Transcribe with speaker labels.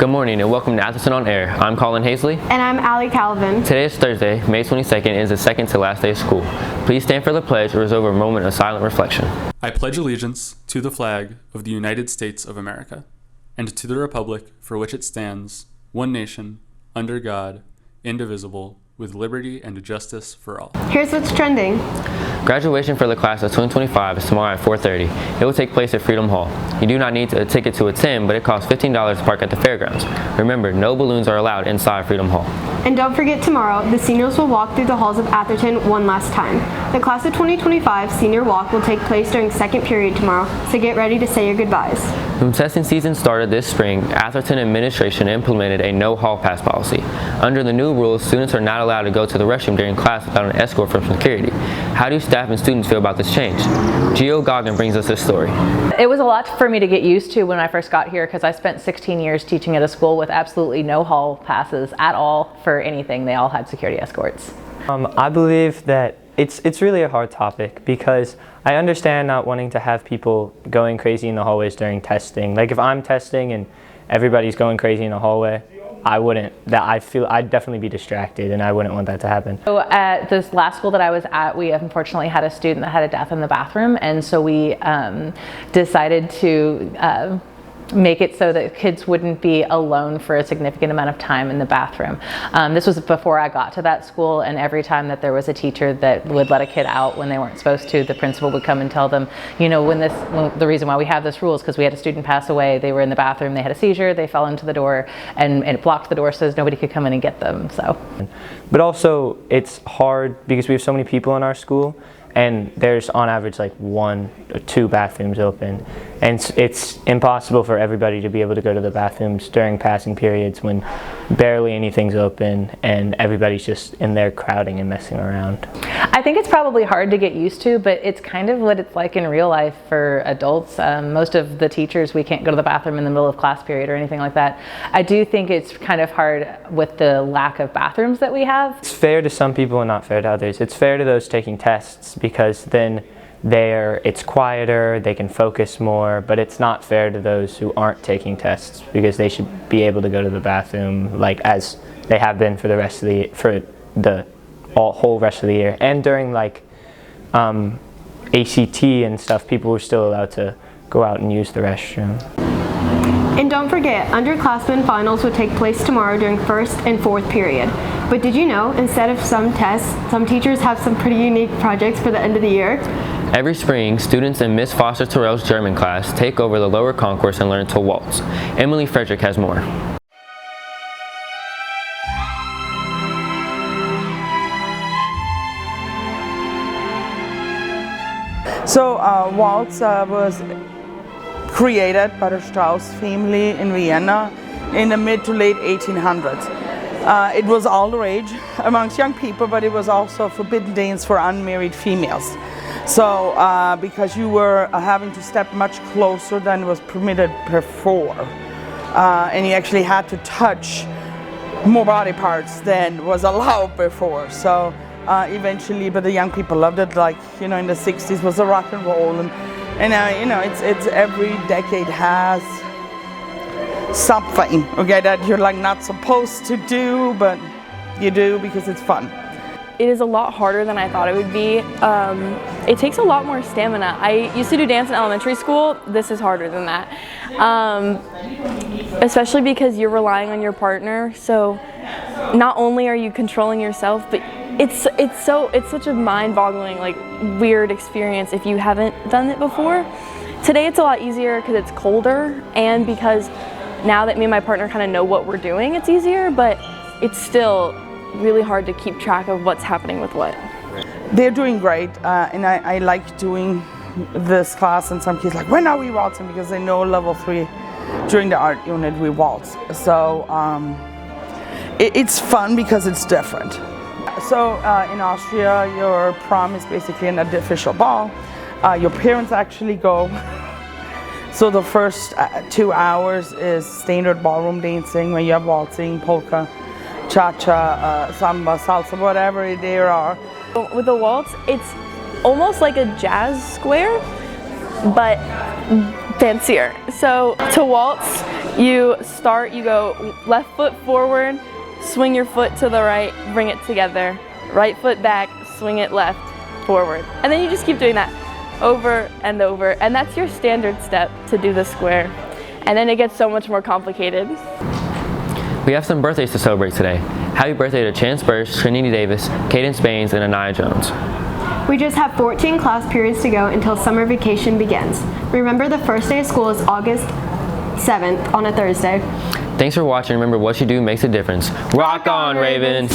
Speaker 1: Good morning and welcome to Atherton on Air. I'm Colin Hazley.
Speaker 2: And I'm Allie Calvin.
Speaker 1: Today is Thursday, May 22nd, and is the second to last day of school. Please stand for the pledge or reserve a moment of silent reflection.
Speaker 3: I pledge allegiance to the flag of the United States of America, and to the republic for which it stands, one nation, under God, indivisible, with liberty and justice for all.
Speaker 2: Here's what's trending.
Speaker 1: Graduation for the class of 2025 is tomorrow at 4:30. It will take place at Freedom Hall. You do not need a ticket to attend, but it costs $15 to park at the fairgrounds. Remember, no balloons are allowed inside Freedom Hall.
Speaker 2: And don't forget, tomorrow, the seniors will walk through the halls of Atherton one last time. The class of 2025 senior walk will take place during second period tomorrow, so get ready to say your goodbyes.
Speaker 1: When testing season started this spring, Atherton administration implemented a no hall pass policy. Under the new rules, students are not allowed to go to the restroom during class without an escort from security. How do staff and students feel about this change? Gio Goggin brings us this story.
Speaker 4: It was a lot for me to get used to when I first got here because I spent 16 years teaching at a school with absolutely no hall passes at all for anything. They all had security escorts.
Speaker 5: I believe that it's really a hard topic because I understand not wanting to have people going crazy in the hallways during testing. Like if I'm testing and everybody's going crazy in the hallway, I'd definitely be distracted and I wouldn't want that to happen.
Speaker 4: So at this last school that I was at, we unfortunately had a student that had a death in the bathroom, and so we decided to make it so that kids wouldn't be alone for a significant amount of time in the bathroom. This was before I got to that school, and every time that there was a teacher that would let a kid out when they weren't supposed to, the principal would come and tell them, you know, the reason why we have this rule is because we had a student pass away, they were in the bathroom, they had a seizure, they fell into the door, and it blocked the door so nobody could come in and get them.
Speaker 5: But also it's hard because we have so many people in our school, and there's on average like 1 or 2 bathrooms open, and it's impossible for everybody to be able to go to the bathrooms during passing periods when barely anything's open and everybody's just in there crowding and messing around.
Speaker 4: I think it's probably hard to get used to, but it's kind of what it's like in real life for adults. Most of the teachers, we can't go to the bathroom in the middle of class period or anything like that. I do think it's kind of hard with the lack of bathrooms that we have.
Speaker 5: It's fair to some people and not fair to others. It's fair to those taking tests because then it's quieter, they can focus more, but it's not fair to those who aren't taking tests because they should be able to go to the bathroom like as they have been for the whole rest of the year. And during like ACT and stuff, people were still allowed to go out and use the restroom.
Speaker 2: And don't forget, underclassmen finals will take place tomorrow during first and fourth period. But did you know, instead of some tests, some teachers have some pretty unique projects for the end of the year?
Speaker 1: Every spring, students in Miss Foster Terrell's German class take over the lower concourse and learn to waltz. Emily Frederick has more.
Speaker 6: So Waltz was created by the Strauss family in Vienna in the mid to late 1800s. It was all the rage amongst young people, but it was also a forbidden dance for unmarried females. So because you were having to step much closer than was permitted before, and you actually had to touch more body parts than was allowed before. So eventually, but the young people loved it. Like, you know, in the 60s was a rock and roll, and you know, it's every decade has something, okay, that you're like not supposed to do, but you do because it's fun.
Speaker 7: It is a lot harder than I thought it would be. It takes a lot more stamina. I used to do dance in elementary school. This is harder than that. Especially because you're relying on your partner. So not only are you controlling yourself, but it's such a mind-boggling, like, weird experience if you haven't done it before. Today it's a lot easier because it's colder, and because now that me and my partner kind of know what we're doing, it's easier, but it's still really hard to keep track of what's happening with what.
Speaker 6: They're doing great, and I like doing this class, and some kids like, when are we waltzing? Because they know level 3 during the art unit we waltz. So it's fun because it's different. So in Austria, your prom is basically an official ball. Your parents actually go. So the first 2 hours is standard ballroom dancing, where you have waltzing, polka, cha-cha, samba, salsa, whatever there are.
Speaker 7: With the waltz, it's almost like a jazz square, but fancier. So to waltz, You go left foot forward, swing your foot to the right, bring it together. Right foot back, swing it left, forward. And then you just keep doing that over and over. And that's your standard step to do the square. And then it gets so much more complicated.
Speaker 1: We have some birthdays to celebrate today. Happy birthday to Chance Bursch, Trinity Davis, Cadence Baines, and Anaya Jones.
Speaker 2: We just have 14 class periods to go until summer vacation begins. Remember, the first day of school is August 7th on a Thursday.
Speaker 1: Thanks for watching. Remember, what you do makes a difference. Rock on, Ravens!